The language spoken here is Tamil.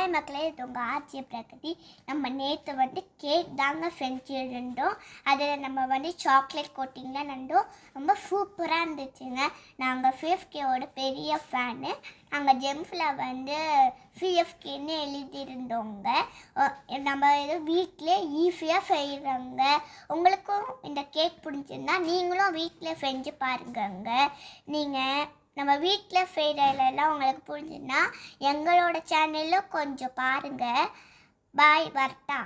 ஹாய் மக்களே, இது உங்கள் ஆர்ஜே பிரகதி. நம்ம நேற்று கேக் தாங்க செஞ்சுருந்தோம். அதில் நம்ம சாக்லேட் கோட்டிங்லாம் நண்டோம். ரொம்ப சூப்பராக இருந்துச்சுங்க. நாங்கள் சிஎஃப்கேவோட பெரிய ஃபேனு. நாங்கள் ஜெம்ஸில் சிஎஃப்கேன்னு எழுதியிருந்தோங்க. நம்ம வீட்டிலே ஈஸியாக செய்கிறோங்க. உங்களுக்கும் இந்த கேக் பிடிச்சிருந்தா நீங்களும் வீட்டில் செஞ்சு பாருங்கங்க. நீங்கள் நம்ம வீட்டில் செய்கிறதெல்லாம் உங்களுக்கு புரிஞ்சுன்னா எங்களோட சேனலில் கொஞ்சம் பாருங்கள். பாய், வரட்டா.